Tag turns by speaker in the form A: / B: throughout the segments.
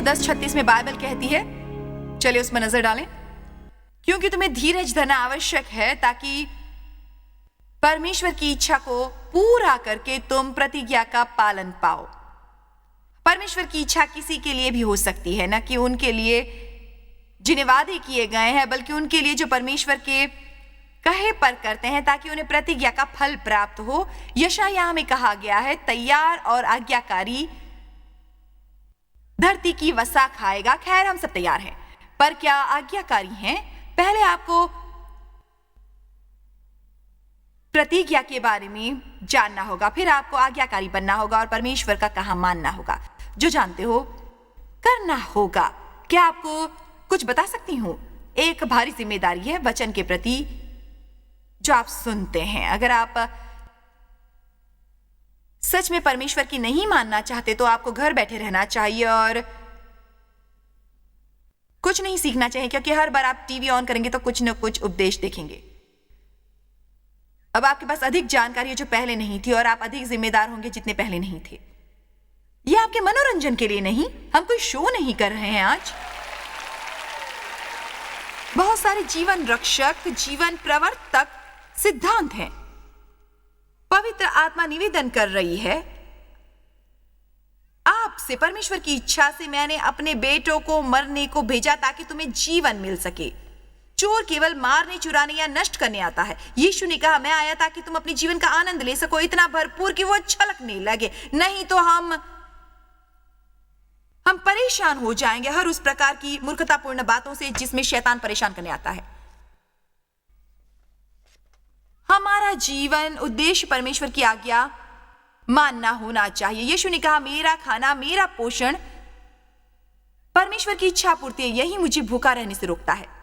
A: 10:36 में बाइबल कहती है, चलिए उसमें नजर डालें। क्योंकि तुम्हें धीरज धरना आवश्यक है ताकि परमेश्वर की इच्छा को पूरा करके तुम प्रतिज्ञा का पालन पाओ। परमेश्वर की इच्छा किसी के लिए भी हो सकती है, न कि उनके लिए जिन्हें वादे किए गए हैं, बल्कि उनके लिए जो परमेश्वर के कहे पर करते हैं ताकि उन्हें प्रतिज्ञा का फल प्राप्त हो। यशायाह में कहा गया है, तैयार और आज्ञाकारी धरती की वसा खाएगा। खैर, हम सब तैयार हैं, पर क्या आज्ञाकारी हैं? पहले आपको प्रतिज्ञा के बारे में जानना होगा, फिर आपको आज्ञाकारी बनना होगा और परमेश्वर का कहा मानना होगा। जो जानते हो करना होगा। क्या आपको कुछ बता सकती हूं? एक भारी जिम्मेदारी है वचन के प्रति जो आप सुनते हैं। अगर आप सच में परमेश्वर की नहीं मानना चाहते तो आपको घर बैठे रहना चाहिए और कुछ नहीं सीखना चाहिए, क्योंकि हर बार आप टीवी ऑन करेंगे तो कुछ न कुछ उपदेश देखेंगे। अब आपके पास अधिक जानकारी है जो पहले नहीं थी, और आप अधिक जिम्मेदार होंगे जितने पहले नहीं थे। यह आपके मनोरंजन के लिए नहीं, हम कोई शो नहीं कर रहे हैं। आज बहुत सारे जीवन रक्षक, जीवन प्रवर्तक सिद्धांत हैं। पवित्र आत्मा निवेदन कर रही है आपसे, परमेश्वर की इच्छा से मैंने अपने बेटों को मरने को भेजा ताकि तुम्हें जीवन मिल सके। चोर केवल मारने, चुराने या नष्ट करने आता है। यीशु ने कहा, मैं आया ताकि तुम अपने जीवन का आनंद ले सको, इतना भरपूर कि वो छलकने लगे। नहीं तो हम परेशान हो जाएंगे हर उस प्रकार की मूर्खतापूर्ण बातों से जिसमें शैतान परेशान करने आता है। हमारा जीवन उद्देश्य परमेश्वर की आज्ञा मानना होना चाहिए। यीशु ने कहा, मेरा खाना, मेरा पोषण परमेश्वर की इच्छा पूर्ति है, यही मुझे भूखा रहने से रोकता है।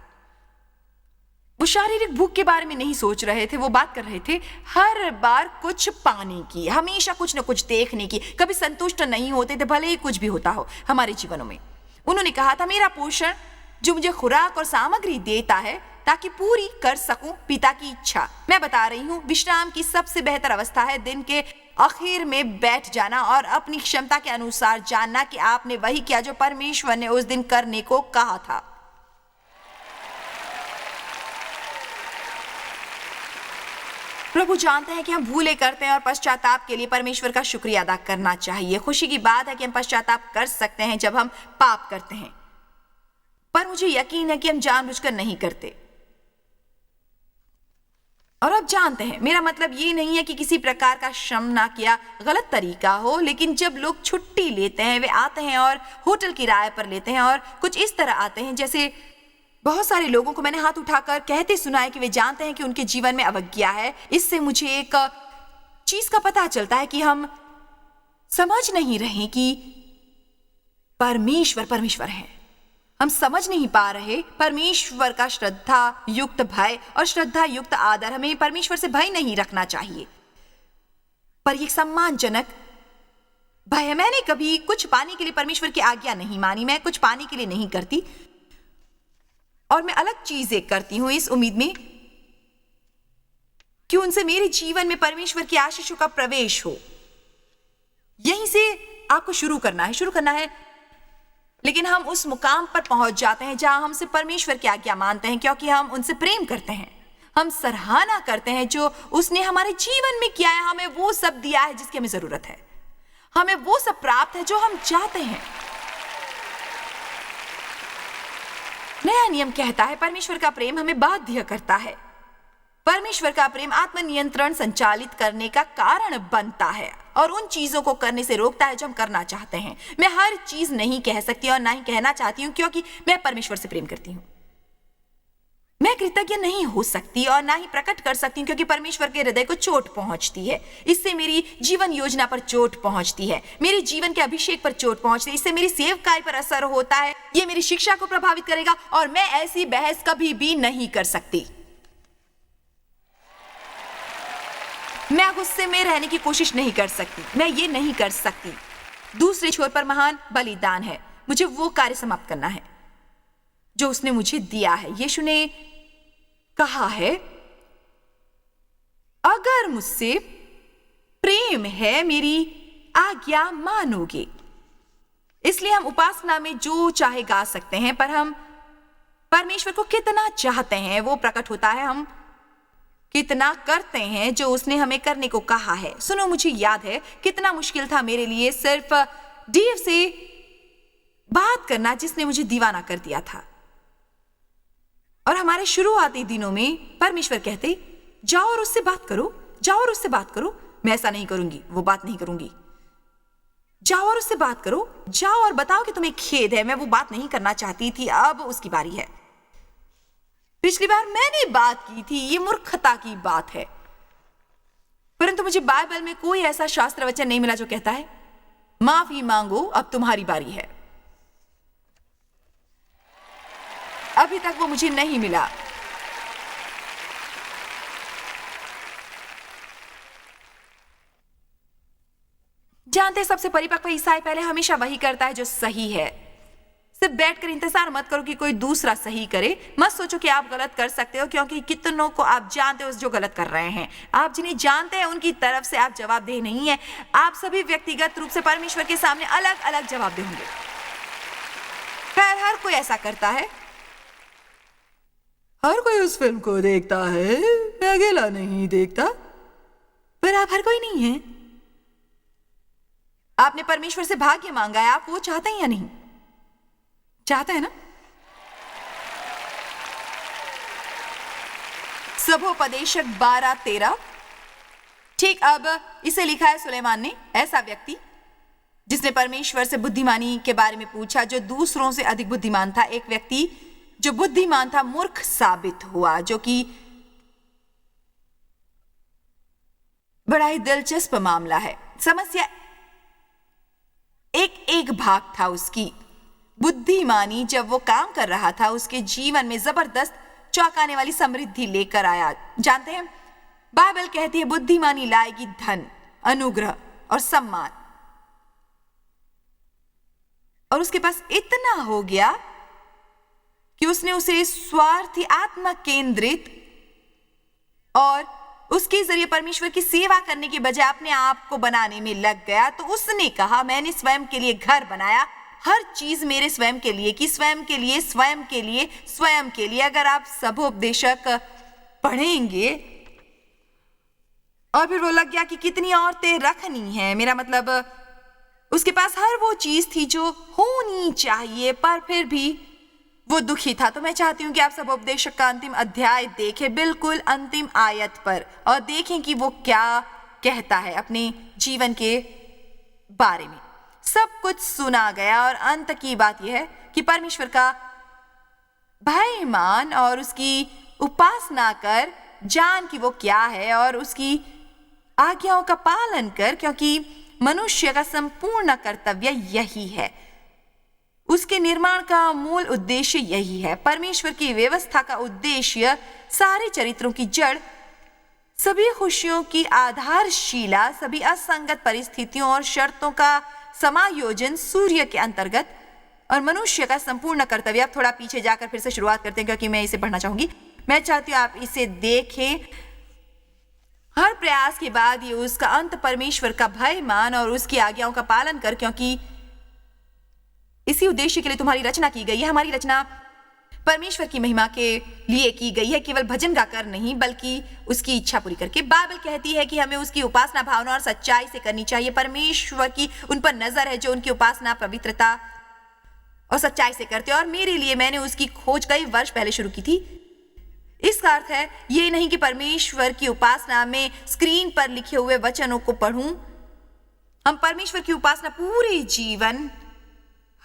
A: वो शारीरिक भूख के बारे में नहीं सोच रहे थे, वो बात कर रहे थे हर बार कुछ पाने की, हमेशा कुछ न कुछ देखने की। कभी संतुष्ट नहीं होते थे, भले ही कुछ भी होता हो हमारे जीवनों में। उन्होंने कहा था, मेरा पोषण जो मुझे खुराक और सामग्री देता है ताकि पूरी कर सकूं पिता की इच्छा। मैं बता रही हूं, विश्राम की सबसे बेहतर अवस्था है दिन के आखिर में बैठ जाना और अपनी क्षमता के अनुसार जानना कि आपने वही किया जो परमेश्वर ने उस दिन करने को कहा था। प्रभु जानते हैं कि हम भूले करते हैं और पश्चाताप के लिए परमेश्वर का शुक्रिया अदा करना चाहिए। खुशी की बात है कि हम पश्चाताप कर सकते हैं जब हम पाप करते हैं, पर मुझे यकीन है कि हम जानबूझकर नहीं करते। और अब जानते हैं, मेरा मतलब ये नहीं है कि किसी प्रकार का श्रम ना किया गलत तरीका हो, लेकिन जब लोग छुट्टी लेते हैं, वे आते हैं और होटल किराए पर लेते हैं और कुछ इस तरह आते हैं जैसे बहुत सारे लोगों को मैंने हाथ उठाकर कहते सुना है कि वे जानते हैं कि उनके जीवन में अवज्ञा है। इससे मुझे एक चीज का पता चलता है कि हम समझ नहीं रहे कि परमेश्वर है। हम समझ नहीं पा रहे परमेश्वर का श्रद्धा युक्त भय और श्रद्धा युक्त आदर। हमें परमेश्वर से भय नहीं रखना चाहिए, पर यह सम्मानजनक भय है। मैंने कभी कुछ पाने के लिए परमेश्वर की आज्ञा नहीं मानी, मैं कुछ पाने के लिए नहीं करती और मैं अलग चीजें करती हूं इस उम्मीद में कि उनसे मेरे जीवन में परमेश्वर की आशीषों का प्रवेश हो। यहीं से आपको शुरू करना है, लेकिन हम उस मुकाम पर पहुंच जाते हैं जहां हमसे परमेश्वर की आज्ञा मानते हैं, क्योंकि हम उनसे प्रेम करते हैं। हम सराहना करते हैं जो उसने हमारे जीवन में किया है। हमें वो सब दिया है जिसकी हमें जरूरत है, हमें वो सब प्राप्त है जो हम चाहते हैं। नया नियम कहता है, परमेश्वर का प्रेम हमें बाध्य करता है। परमेश्वर का प्रेम आत्मनियंत्रण संचालित करने का कारण बनता है और उन चीजों को करने से रोकता है जो हम करना चाहते हैं। मैं हर चीज नहीं कह सकती और ना ही कहना चाहती हूं, क्योंकि मैं परमेश्वर से प्रेम करती हूं। मैं कृतज्ञ नहीं हो सकती और ना ही प्रकट कर सकती हूं, क्योंकि परमेश्वर के हृदय को चोट पहुंचती है। इससे मेरी जीवन योजना पर चोट पहुंचती है, मेरे जीवन के अभिषेक पर चोट पहुंचती है, इससे मेरी सेवकाई पर असर होता है, ये मेरी शिक्षा को प्रभावित करेगा और मैं ऐसी बहस कभी भी नहीं कर सकती। मैं गुस्से में रहने की कोशिश नहीं कर सकती, मैं ये नहीं कर सकती। दूसरे छोर पर महान बलिदान है, मुझे वो कार्य समाप्त करना है जो उसने मुझे दिया है। यीशु ने कहा है, अगर मुझसे प्रेम है मेरी आज्ञा मानोगे। इसलिए हम उपासना में जो चाहे गा सकते हैं, पर हम परमेश्वर को कितना चाहते हैं वो प्रकट होता है हम कितना करते हैं जो उसने हमें करने को कहा है। सुनो, मुझे याद है कितना मुश्किल था मेरे लिए सिर्फ डीव से बात करना जिसने मुझे दीवाना कर दिया था। और हमारे शुरुआती दिनों में परमेश्वर कहते, जाओ और उससे बात करो, जाओ और उससे बात करो। मैं ऐसा नहीं करूंगी, वो बात नहीं करूंगी। जाओ और उससे बात करो, जाओ और बताओ कि तुम्हें खेद है। मैं वो बात नहीं करना चाहती थी, अब उसकी बारी है। पिछली बार मैंने बात की थी, ये मूर्खता की बात है। परंतु मुझे बाइबल में कोई ऐसा शास्त्र वचन नहीं मिला जो कहता है माफी मांगो, अब तुम्हारी बारी है। अभी तक वो मुझे नहीं मिला। जानते, सबसे परिपक्व ईसाई पहले हमेशा वही करता है जो सही है। सिर्फ बैठकर इंतजार मत करो कि कोई दूसरा सही करे। मत सोचो कि आप गलत कर सकते हो, क्योंकि कितनों को आप जानते हो जो गलत कर रहे हैं। आप जिन्हें जानते हैं उनकी तरफ से आप जवाबदेह नहीं है। आप सभी व्यक्तिगत रूप से परमेश्वर के सामने अलग अलग जवाबदेह होंगे। खैर, हर कोई ऐसा करता है। हर कोई उस फिल्म को देखता है, मैं अकेला नहीं देखता। पर आप हर कोई नहीं है। आपने परमेश्वर से भाग्य मांगा है, आप वो चाहते हैं या नहीं? चाहते हैं ना? सबोपदेशक 12:13। ठीक, अब इसे लिखा है सुलेमान ने, ऐसा व्यक्ति जिसने परमेश्वर से बुद्धिमानी के बारे में पूछा, जो दूसरों से अधिक बुद्धिमान था। एक व्यक्ति जो बुद्धिमान था मूर्ख साबित हुआ, जो कि बड़ा ही दिलचस्प मामला है। समस्या एक भाग था उसकी बुद्धिमानी। जब वो काम कर रहा था, उसके जीवन में जबरदस्त चौंकाने वाली समृद्धि लेकर आया। जानते हैं, बाइबल कहती है बुद्धिमानी लाएगी धन, अनुग्रह और सम्मान। और उसके पास इतना हो गया कि उसने उसे स्वार्थी, आत्म केंद्रित और उसके जरिए परमेश्वर की सेवा करने के बजाय अपने आप को बनाने में लग गया। तो उसने कहा, मैंने स्वयं के लिए घर बनाया, हर चीज मेरे स्वयं के लिए की, स्वयं के लिए, स्वयं के लिए, स्वयं के लिए। अगर आप सबोपदेशक पढ़ेंगे, और फिर वो लग गया कि कितनी औरतें रखनी है। मेरा मतलब उसके पास हर वो चीज थी जो होनी चाहिए, पर फिर भी वो दुखी था। तो मैं चाहती हूं कि आप सबोपदेशक का अंतिम अध्याय देखें, बिल्कुल अंतिम आयत पर, और देखें कि वो क्या कहता है अपने जीवन के बारे में। सब कुछ सुना गया और अंत की बात यह है कि परमेश्वर का भय मान और उसकी उपासना कर, जान कि वो क्या है, और उसकी आज्ञाओं का पालन कर, क्योंकि मनुष्य का संपूर्ण कर्तव्य यही है। उसके निर्माण का मूल उद्देश्य यही है। परमेश्वर की व्यवस्था का उद्देश्य सारे चरित्रों की जड़, सभी खुशियों की आधारशिला, सभी असंगत परिस्थितियों और शर्तों का समायोजन सूर्य के अंतर्गत, और मनुष्य का संपूर्ण कर्तव्य। आप थोड़ा पीछे जाकर फिर से शुरुआत करते हैं, क्योंकि मैं इसे पढ़ना चाहूंगी। मैं चाहती हूं आप इसे देखें। हर प्रयास के बाद ये उसका अंत परमेश्वर का भय मान और उसकी आज्ञाओं का पालन कर, क्योंकि इसी उद्देश्य के लिए तुम्हारी रचना की गई है। हमारी रचना परमेश्वर की महिमा के लिए की गई है, केवल भजन गाकर नहीं, बल्कि उसकी इच्छा पूरी करके। बाइबल कहती है कि हमें उसकी उपासना भावना और सच्चाई से करनी चाहिए। परमेश्वर की उन पर नजर है जो उनकी उपासना पवित्रता और सच्चाई से करते हैं। और मेरे लिए, मैंने उसकी खोज कई वर्ष पहले शुरू की थी। इसका अर्थ है ये नहीं कि परमेश्वर की उपासना में स्क्रीन पर लिखे हुए वचनों को पढ़ूं। हम परमेश्वर की उपासना पूरे जीवन,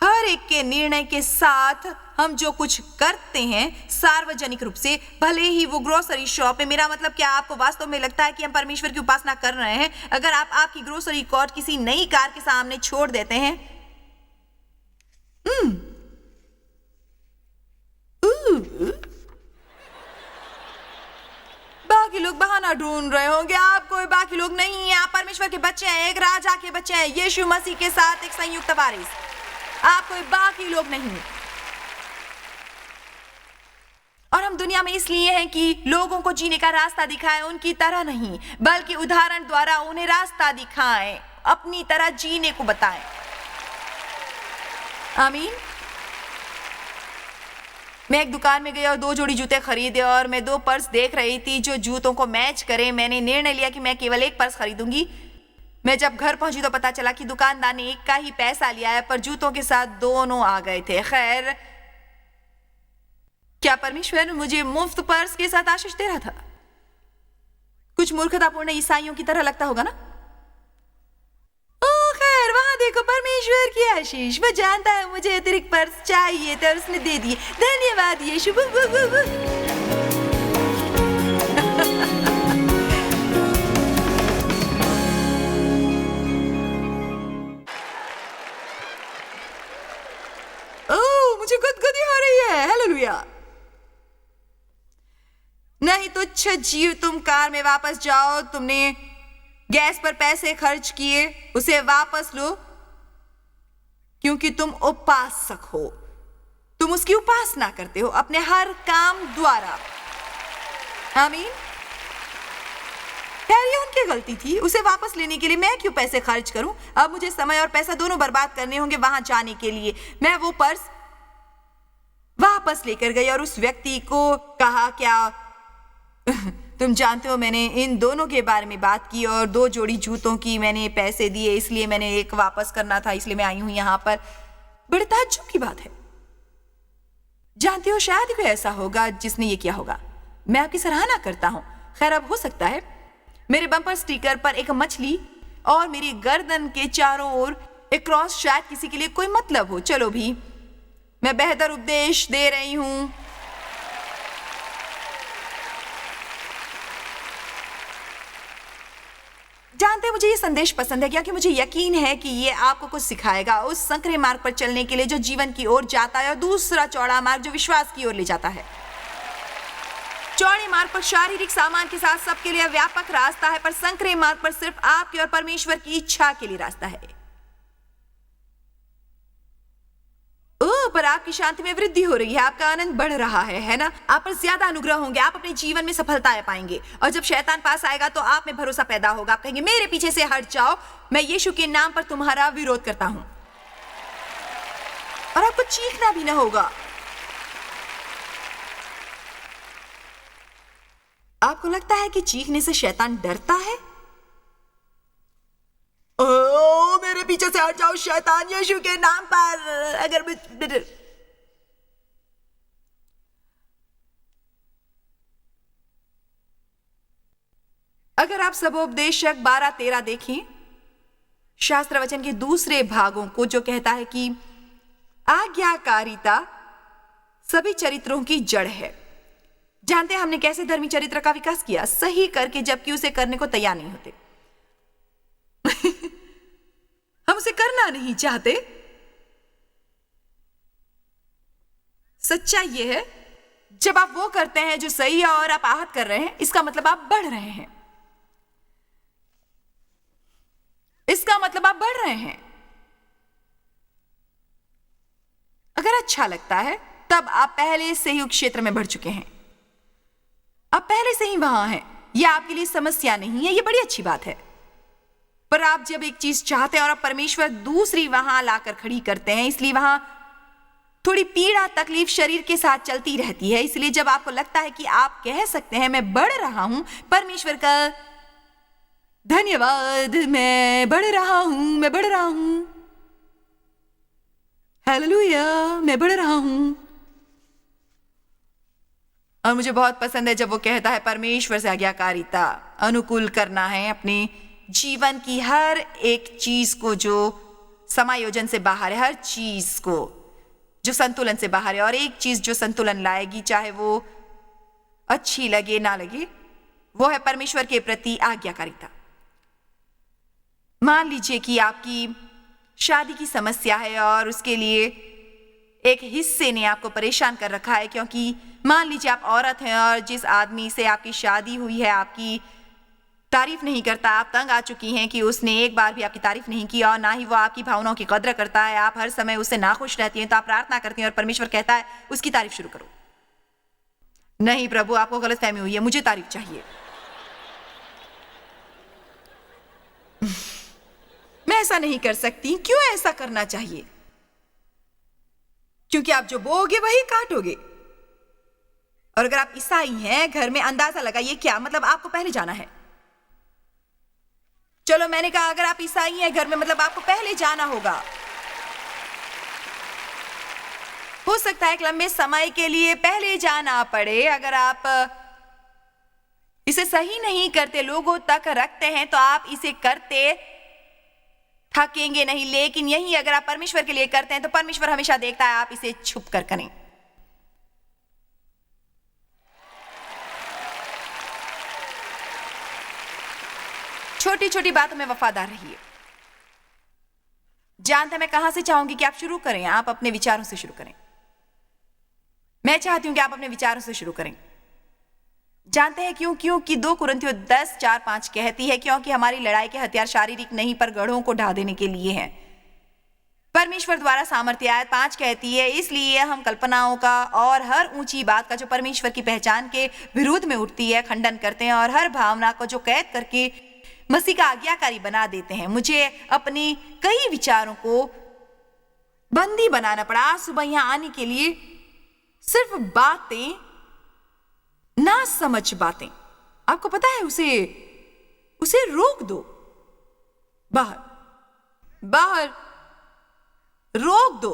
A: हर एक के निर्णय के साथ, हम जो कुछ करते हैं सार्वजनिक रूप से, भले ही वो ग्रोसरी शॉप है। मेरा मतलब, क्या आपको वास्तव में लगता है कि हम परमेश्वर की उपासना कर रहे हैं? अगर आप आपकी ग्रोसरी कार्ट किसी नई कार के सामने छोड़ देते हैं, बाकी लोग बहाना ढूंढ रहे होंगे। आप कोई बाकी लोग नहीं है, आप परमेश्वर के बच्चे हैं, एक राजा के बच्चे हैं, यीशु मसीह के साथ एक संयुक्त वारिस। आप कोई बाकी लोग नहीं। और हम दुनिया में इसलिए हैं कि लोगों को जीने का रास्ता दिखाएं, उनकी तरह नहीं, बल्कि उदाहरण द्वारा उन्हें रास्ता दिखाएं, अपनी तरह जीने को बताएं। आमीन। मैं एक दुकान में गई और 2 जोड़ी जूते खरीदे और मैं 2 पर्स देख रही थी जो जूतों को मैच करें। मैंने निर्णय लिया कि मैं केवल एक पर्स खरीदूंगी। मैं जब घर पहुंची तो पता चला कि दुकानदार ने एक का ही पैसा लिया है, पर जूतों के साथ दोनों आ गए थे। खैर, क्या परमेश्वर मुझे मुफ्त पर्स के साथ आशीष दे रहा था? कुछ मूर्खतापूर्ण ईसाइयों की तरह लगता होगा ना? ओ खैर, वहां देखो, परमेश्वर की आशीष। वो जानता है मुझे अतिरिक्त पर्स चाहिए थे और उसने दे दिए। धन्यवाद यीशु। ओह, मुझे गुदगुदी हो रही है। हालेलुया। नहीं तुच्छ जीव, तुम कार में वापस जाओ। तुमने गैस पर पैसे खर्च किए, उसे वापस लो, क्योंकि तुम उपासक हो। तुम उसकी उपासना करते हो अपने हर काम द्वारा। आमीन। यार, ये उनकी गलती थी। उसे वापस लेने के लिए मैं क्यों पैसे खर्च करूं? अब मुझे समय और पैसा दोनों बर्बाद करने होंगे वहां जाने के लिए। मैं वो पर्स वापस लेकर गई और उस व्यक्ति को कहा, क्या तुम जानते हो, मैंने इन दोनों के बारे में बात की और 2 जोड़ी जूतों की मैंने पैसे दिए, इसलिए मैंने एक वापस करना था, इसलिए मैं आई हूं यहां पर। बड़े ताज्जुब की बात है। जानते हो, शायद कोई ऐसा होगा जिसने ये किया होगा। मैं आपकी सराहना करता हूं। खैर, अब हो सकता है मेरे बम्पर स्टिकर पर एक मछली और मेरी गर्दन के चारों ओर एक क्रॉस शायद किसी के लिए कोई मतलब हो। चलो भी, मैं बेहतर उपदेश दे रही हूं। जानते हैं, मुझे ये संदेश पसंद है क्योंकि मुझे यकीन है कि ये आपको कुछ सिखाएगा उस संकरे मार्ग पर चलने के लिए जो जीवन की ओर जाता है, और दूसरा चौड़ा मार्ग जो विश्वास की ओर ले जाता है। चौड़े मार्ग पर शारीरिक सामान के साथ सबके लिए व्यापक रास्ता है, पर संकरे मार्ग पर सिर्फ आपके और परमेश्वर की इच्छा के लिए रास्ता है। पर आपकी शांति में वृद्धि हो रही है, आपका आनंद बढ़ रहा है ना? आप पर ज्यादा अनुग्रह होंगे, आप अपने जीवन में सफलताएं पाएंगे। और जब शैतान पास आएगा तो आप में भरोसा पैदा होगा। आप कहेंगे, मेरे पीछे से हट जाओ, मैं यीशु के नाम पर तुम्हारा विरोध करता हूं। और आपको चीखना भी ना होगा। आपको लगता है कि चीखने से शैतान डरता है? ओ, मेरे पीछे से हट जाओ शैतान, यीशु के नाम पर। अगर आप सबोपदेशक 12-13 देखें, शास्त्र वचन के दूसरे भागों को, जो कहता है कि आज्ञाकारिता सभी चरित्रों की जड़ है। जानते हैं हमने कैसे धर्मी चरित्र का विकास किया? सही करके, जबकि उसे करने को तैयार नहीं होते। हम उसे करना नहीं चाहते। सच्चाई यह है, जब आप वो करते हैं जो सही है और आप आहत कर रहे हैं, इसका मतलब आप बढ़ रहे हैं। इसका मतलब आप बढ़ रहे हैं। अगर अच्छा लगता है, तब आप पहले से ही उस क्षेत्र में बढ़ चुके हैं। आप पहले से ही वहां हैं। यह आपके लिए समस्या नहीं है, यह बड़ी अच्छी बात है। पर आप जब एक चीज चाहते हैं और आप परमेश्वर दूसरी वहां लाकर खड़ी करते हैं, इसलिए वहां थोड़ी पीड़ा, तकलीफ शरीर के साथ चलती रहती है। इसलिए जब आपको लगता है कि आप कह सकते हैं, मैं बढ़ रहा हूं, परमेश्वर का धन्यवाद, मैं बढ़ रहा हूं, मैं बढ़ रहा हूं, हालेलुया, मैं बढ़ रहा हूं। और मुझे बहुत पसंद है जब वो कहता है, परमेश्वर से आज्ञाकारिता अनुकूल करना है अपने जीवन की हर एक चीज को जो समायोजन से बाहर है, हर चीज को जो संतुलन से बाहर है, और एक चीज जो संतुलन लाएगी, चाहे वो अच्छी लगे ना लगे, वो है परमेश्वर के प्रति आज्ञाकारिता। मान लीजिए कि आपकी शादी की समस्या है और उसके लिए एक हिस्से ने आपको परेशान कर रखा है, क्योंकि मान लीजिए आप औरत हैं और जिस आदमी से आपकी शादी हुई है आपकी तारीफ नहीं करता। आप तंग आ चुकी हैं कि उसने एक बार भी आपकी तारीफ नहीं की और ना ही वो आपकी भावनाओं की कद्र करता है। आप हर समय उससे नाखुश रहती हैं, तो आप प्रार्थना करती हैं और परमेश्वर कहता है उसकी तारीफ शुरू करो। नहीं प्रभु, आपको गलतफहमी हुई है, मुझे तारीफ चाहिए। मैं ऐसा नहीं कर सकती। क्यों ऐसा करना चाहिए? क्योंकि आप जो बोओगे वही काटोगे। और अगर आप ईसाई हैं, घर में अंदाजा लगाइए, क्या मतलब आपको पहले जाना है। चलो मैंने कहा अगर आप ईसाई हैं घर में, मतलब आपको पहले जाना होगा। हो सकता है एक लंबे समय के लिए पहले जाना पड़े। अगर आप इसे सही नहीं करते, लोगों तक रखते हैं, तो आप इसे करते थकेंगे नहीं। लेकिन यही अगर आप परमेश्वर के लिए करते हैं तो परमेश्वर हमेशा देखता है आप इसे छुप कर करें। छोटी छोटी बातों में वफादार रहिए। जानते हैं मैं कहां से चाहूंगी कि आप शुरू करें? आप अपने विचारों से शुरू करें। मैं चाहती हूं कि आप अपने विचारों से शुरू करें। जानते हैं क्यों? क्योंकि 2 कुरिन्थियों 10:4-5 कहती है, क्योंकि हमारी लड़ाई के हथियार शारीरिक नहीं पर गढ़ों को ढा देने के लिए हैं, परमेश्वर द्वारा सामर्थ्य। आयत 5 कहती है, इसलिए हम कल्पनाओं का और हर ऊंची बात का जो परमेश्वर की पहचान के विरुद्ध में उठती है खंडन करते हैं, और हर भावना को जो कैद करके मसीह का आज्ञाकारी बना देते हैं। मुझे अपने कई विचारों को बंदी बनाना पड़ा आज सुबह यहां आने के लिए। सिर्फ बातें, ना समझ बातें, आपको पता है, उसे रोक दो। बाहर रोक दो।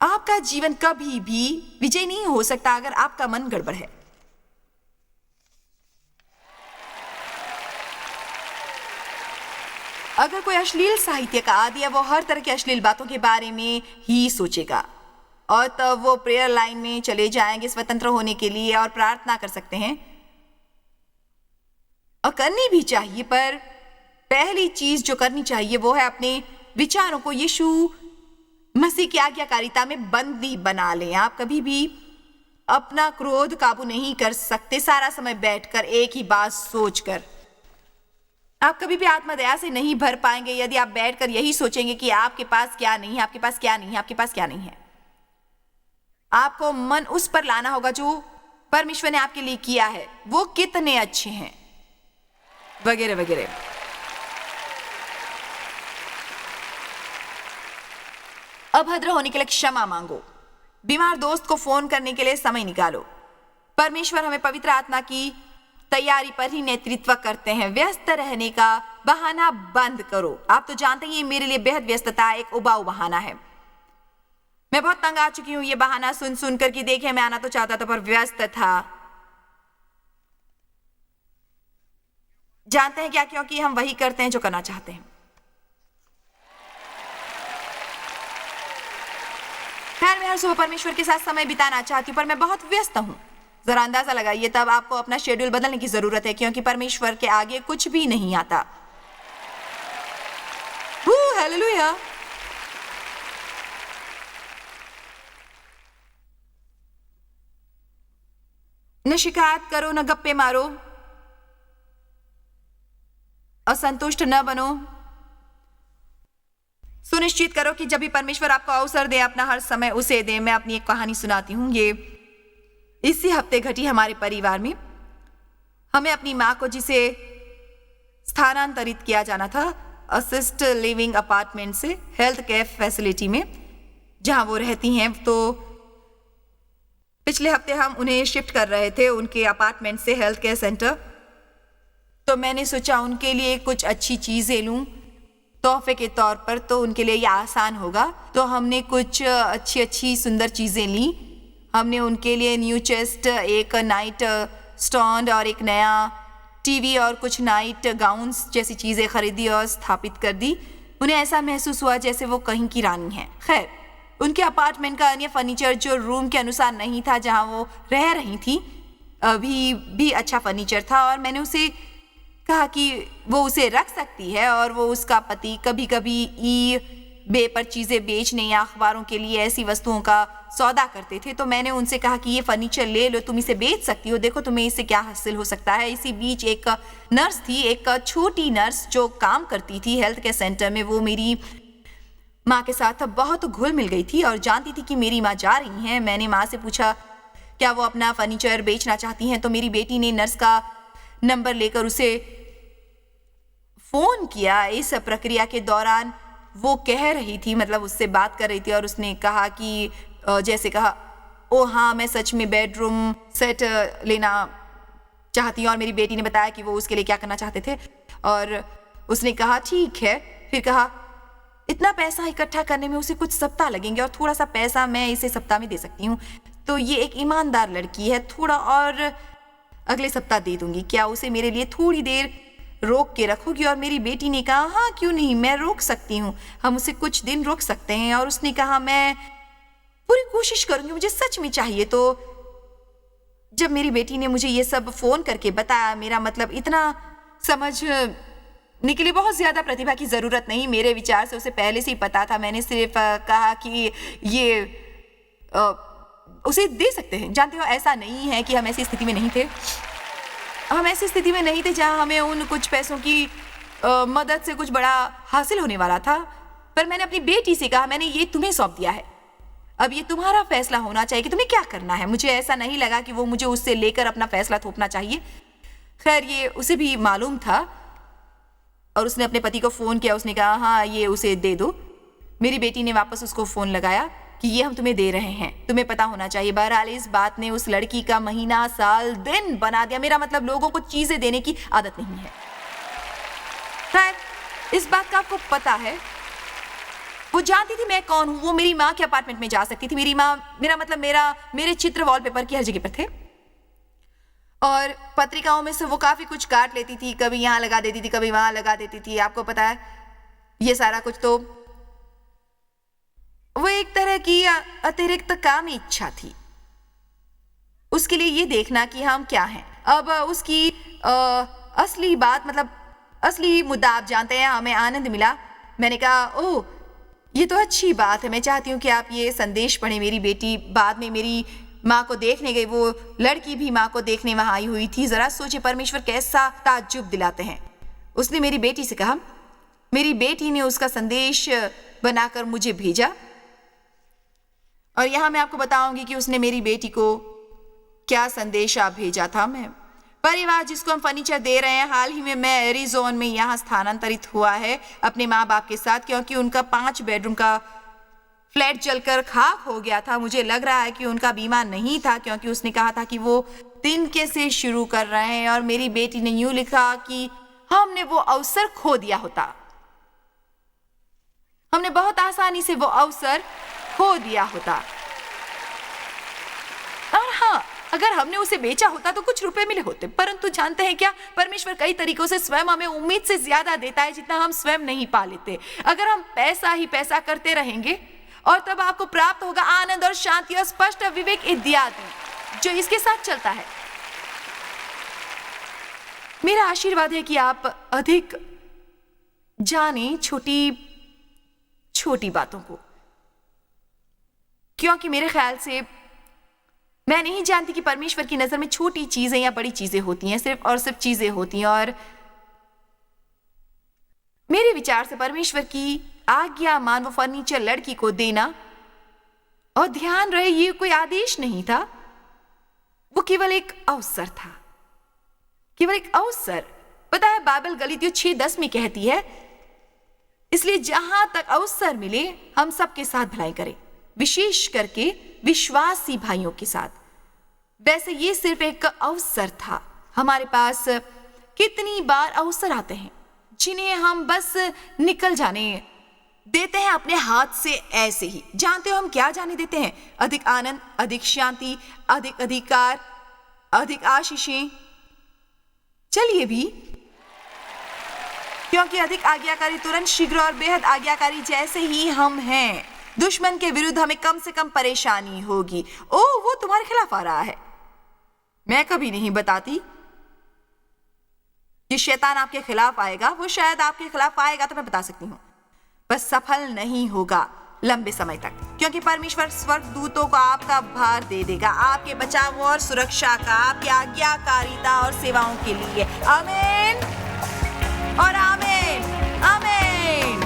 A: आपका जीवन कभी भी विजय नहीं हो सकता अगर आपका मन गड़बड़ है। अगर कोई अश्लील साहित्य का आदी है, वो हर तरह की अश्लील बातों के बारे में ही सोचेगा, और तब वो प्रेयर लाइन में चले जाएंगे स्वतंत्र होने के लिए और प्रार्थना कर सकते हैं, और करनी भी चाहिए। पर पहली चीज जो करनी चाहिए वो है अपने विचारों को यीशु मसीह की आज्ञाकारिता में बंदी बना लें। आप कभी भी अपना क्रोध काबू नहीं कर सकते सारा समय बैठकर एक ही बात सोचकर। आप कभी भी आत्मदया से नहीं भर पाएंगे यदि आप बैठकर यही सोचेंगे कि आपके पास क्या नहीं है, आपके पास क्या नहीं है, आपके पास क्या नहीं है। आपको मन उस पर लाना होगा जो परमेश्वर ने आपके लिए किया है, वो कितने अच्छे हैं, वगैरह वगैरह। अभद्र होने के लिए क्षमा मांगो। बीमार दोस्त को फोन करने के लिए समय निकालो। परमेश्वर हमें पवित्र आत्मा की तैयारी पर ही नेतृत्व करते हैं। व्यस्त रहने का बहाना बंद करो। आप तो जानते हैं ये मेरे लिए बेहद व्यस्तता एक उबाऊ बहाना है। मैं बहुत तंग आ चुकी हूं ये बहाना सुन सुन कर कि देखे मैं आना तो चाहता था पर व्यस्त था। जानते हैं क्या? क्योंकि हम वही करते हैं जो करना चाहते हैं। खैर, मैं हर सुबह परमेश्वर के साथ समय बिताना चाहती हूँ पर मैं बहुत व्यस्त हूँ। जरा अंदाजा लगाइए, तब आपको अपना शेड्यूल बदलने की जरूरत है क्योंकि परमेश्वर के आगे कुछ भी नहीं आता। हालेलुया। न शिकायत करो, न गप्पे मारो, असंतुष्ट न बनो। सुनिश्चित करो कि जब भी परमेश्वर आपको अवसर दे अपना हर समय उसे दे। मैं अपनी एक कहानी सुनाती हूँ। ये इसी हफ्ते घटी हमारे परिवार में। हमें अपनी माँ को जिसे स्थानांतरित किया जाना था असिस्ट लिविंग अपार्टमेंट से हेल्थ केयर फैसिलिटी में जहाँ वो रहती हैं, तो पिछले हफ्ते हम उन्हें शिफ्ट कर रहे थे उनके अपार्टमेंट से हेल्थ केयर सेंटर। तो मैंने सोचा उनके लिए कुछ अच्छी चीज़ें लूँ तोहफे के तौर पर, तो उनके लिए यह आसान होगा। तो हमने कुछ अच्छी सुंदर चीज़ें ली। हमने उनके लिए न्यू चेस्ट, एक नाइट स्टैंड और एक नया टीवी और कुछ नाइट गाउन्स जैसी चीज़ें खरीदी और स्थापित कर दी। उन्हें ऐसा महसूस हुआ जैसे वो कहीं की रानी हैं। खैर, उनके अपार्टमेंट का अन्य फर्नीचर जो रूम के अनुसार नहीं था जहाँ वो रह रही थी, अभी भी अच्छा फर्नीचर था। और मैंने उसे कहा कि वो उसे रख सकती है। और वो उसका पति कभी कभी eBay पर चीज़ें बेचने या अखबारों के लिए ऐसी वस्तुओं का सौदा करते थे। तो मैंने उनसे कहा कि ये फर्नीचर ले लो, तुम इसे बेच सकती हो, देखो तुम्हें इससे क्या हासिल हो सकता है। इसी बीच एक नर्स थी, एक छोटी नर्स जो काम करती थी हेल्थ केयर सेंटर में। वो मेरी माँ के साथ बहुत घुल मिल गई थी और जानती थी कि मेरी माँ जा रही हैं। मैंने माँ से पूछा क्या वो अपना फर्नीचर बेचना चाहती हैं, तो मेरी बेटी ने नर्स का नंबर लेकर उसे फ़ोन किया। इस प्रक्रिया के दौरान वो कह रही थी, मतलब उससे बात कर रही थी, और उसने कहा कि जैसे कहा, ओ हाँ मैं सच में बेडरूम सेट लेना चाहती हूँ, और मेरी बेटी ने बताया कि वो उसके लिए क्या करना चाहते थे, और उसने कहा ठीक है। फिर कहा इतना पैसा इकट्ठा करने में उसे कुछ सप्ताह लगेंगे, और थोड़ा सा पैसा मैं इसे सप्ताह में दे सकती हूँ, तो ये एक ईमानदार लड़की है, थोड़ा और अगले सप्ताह दे दूंगी, क्या उसे मेरे लिए थोड़ी देर रोक के रखोगी? और मेरी बेटी ने कहा हाँ क्यों नहीं, मैं रोक सकती हूँ, हम उसे कुछ दिन रोक सकते हैं। और उसने कहा मैं पूरी कोशिश करूंगी, मुझे सच में चाहिए। तो जब मेरी बेटी ने मुझे ये सब फोन करके बताया, मेरा मतलब इतना समझने के लिए बहुत ज्यादा प्रतिभा की जरूरत नहीं, मेरे विचार से उसे पहले से ही पता था। मैंने सिर्फ कहा कि ये उसे दे सकते हैं। जानते हो, ऐसा नहीं है कि हम ऐसी स्थिति में नहीं थे, हम ऐसी स्थिति में नहीं थे जहां हमें उन कुछ पैसों की मदद से कुछ बड़ा हासिल होने वाला था। पर मैंने अपनी बेटी से कहा, मैंने ये तुम्हें सौंप दिया है, अब ये तुम्हारा फैसला होना चाहिए कि तुम्हें क्या करना है। मुझे ऐसा नहीं लगा कि वो मुझे उससे लेकर अपना फैसला थोपना चाहिए। खैर ये उसे भी मालूम था, और उसने अपने पति को फोन किया, उसने कहा हाँ ये उसे दे दो। मेरी बेटी ने वापस उसको फोन लगाया कि ये हम तुम्हें दे रहे हैं, तुम्हें पता होना चाहिए। बहरहाल इस बात ने उस लड़की का महीना साल दिन बना दिया। मेरा मतलब लोगों को चीजें देने की आदत नहीं है। खैर इस बात का आपको पता है, वो जानती थी मैं कौन हूं। वो मेरी माँ के अपार्टमेंट में जा सकती थी। मेरी माँ, मेरा मतलब मेरे चित्र वॉलपेपर की हर जगह पर थे, और पत्रिकाओं में से वो काफी कुछ काट लेती थी, कभी यहाँ लगा देती थी, कभी वहां लगा देती थी। आपको पता है ये सारा कुछ। तो वो एक तरह की अतिरिक्त काम इच्छा थी, उसके लिए ये देखना कि हम क्या हैं। अब उसकी असली बात, मतलब असली मुद्दा आप जानते हैं, हमें आनंद मिला। मैंने कहा ओह ये तो अच्छी बात है, मैं चाहती हूँ कि आप ये संदेश पढ़ें। मेरी बेटी बाद में मेरी माँ को देखने गई, वो लड़की भी माँ को देखने वहां आई हुई थी। जरा सोचे परमेश्वर कैसा ताज्जुब दिलाते हैं। उसने मेरी बेटी से कहा, मेरी बेटी ने उसका संदेश बनाकर मुझे भेजा, और यहां मैं आपको बताऊंगी कि उसने मेरी बेटी को क्या संदेशा भेजा था। मैं परिवार जिसको हम फर्नीचर दे रहे हैं, हाल ही में मैं एरिजोन में यहाँ स्थानांतरित हुआ है अपने माँ बाप के साथ, क्योंकि उनका 5 बेडरूम का फ्लैट जलकर खाक हो गया था। मुझे लग रहा है कि उनका बीमा नहीं था, क्योंकि उसने कहा था कि वो तिनके से शुरू कर रहे हैं, और मेरी बेटी ने यूं लिखा कि हमने वो अवसर खो दिया होता, हमने बहुत आसानी से वो अवसर खो दिया होता। और हाँ, अगर हमने उसे बेचा होता तो कुछ रुपए मिले होते। परंतु जानते हैं क्या, परमेश्वर कई तरीकों से स्वयं हमें उम्मीद से ज्यादा देता है जितना हम स्वयं नहीं पा लेते। अगर हम पैसा ही पैसा करते रहेंगे, और तब आपको प्राप्त होगा आनंद और शांति और स्पष्ट विवेक इत्यादि जो इसके साथ चलता है। मेरा आशीर्वाद है कि आप अधिक जाने छोटी छोटी बातों को, क्योंकि मेरे ख्याल से मैं नहीं जानती कि परमेश्वर की नजर में छोटी चीजें या बड़ी चीजें होती हैं, सिर्फ और सिर्फ चीजें होती हैं। और मेरे विचार से परमेश्वर की आज्ञा मान वो फर्नीचर लड़की को देना, और ध्यान रहे ये कोई आदेश नहीं था, वो केवल एक अवसर था, केवल एक अवसर। पता है बाइबल गलातियों 6:10 में कहती है, इसलिए जहां तक अवसर मिले हम सबके साथ भलाई करें, विशेष करके विश्वासी भाइयों के साथ। वैसे ये सिर्फ एक अवसर था। हमारे पास कितनी बार अवसर आते हैं जिन्हें हम बस निकल जाने देते हैं अपने हाथ से ऐसे ही। जानते हो हम क्या जाने देते हैं? अधिक आनंद, अधिक शांति, अधिक अधिकार, अधिक आशीषें। चलिए भी, क्योंकि अधिक आज्ञाकारी तुरंत शीघ्र और बेहद आज्ञाकारी जैसे ही हम हैं, दुश्मन के विरुद्ध हमें कम से कम परेशानी होगी। ओह वो तुम्हारे खिलाफ आ रहा है। मैं कभी नहीं बताती कि शैतान आपके खिलाफ आएगा, वो शायद आपके खिलाफ आएगा तो मैं बता सकती हूँ, बस सफल नहीं होगा लंबे समय तक, क्योंकि परमेश्वर स्वर्गदूतों को आपका भार दे देगा आपके बचाव और सुरक्षा का, आपकी आज्ञाकारिता और सेवाओं के लिए। आमीन और आमीन, आमीन।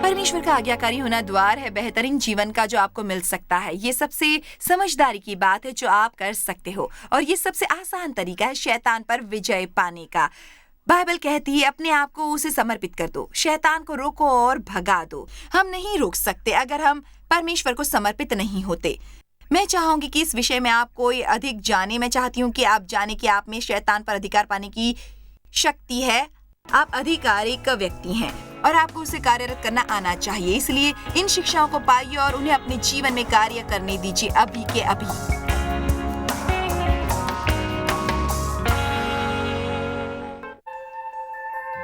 A: परमेश्वर का आज्ञाकारी होना द्वार है बेहतरीन जीवन का जो आपको मिल सकता है। ये सबसे समझदारी की बात है जो आप कर सकते हो, और ये सबसे आसान तरीका है शैतान पर विजय पाने का। बाइबल कहती है अपने आप को उसे समर्पित कर दो, शैतान को रोको और भगा दो। हम नहीं रोक सकते अगर हम परमेश्वर को समर्पित नहीं होते। मैं चाहूंगी कि इस विषय में आप कोई अधिक जाने। मैं चाहती हूँ कि आप जाने कि आप में शैतान पर अधिकार पाने की शक्ति है। आप अधिकारिक व्यक्ति हैं और आपको उसे कार्यरत करना आना चाहिए। इसलिए इन शिक्षाओं को पाइए और उन्हें अपने जीवन में कार्य करने दीजिए अभी के अभी।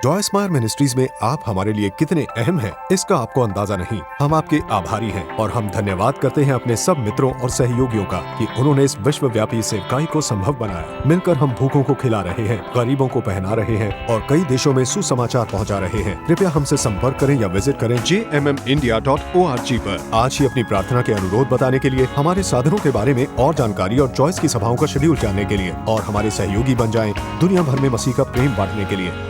B: जॉय स्मायर मिनिस्ट्रीज में आप हमारे लिए कितने अहम हैं, इसका आपको अंदाजा नहीं। हम आपके आभारी हैं और हम धन्यवाद करते हैं अपने सब मित्रों और सहयोगियों का कि उन्होंने इस विश्वव्यापी सेवकाई को संभव बनाया। मिलकर हम भूखों को खिला रहे हैं, गरीबों को पहना रहे हैं और कई देशों में सुसमाचार पहुंचा रहे हैं। कृपया हमसे संपर्क करें या विजिट करें jmmindia.org पर। आज ही अपनी प्रार्थना के अनुरोध बताने के लिए, हमारे साधनों के बारे में और जानकारी और जॉयस की सभाओं का शेड्यूल जानने के लिए और हमारे सहयोगी बन जाएं दुनिया भर में मसीह का प्रेम बांटने के लिए।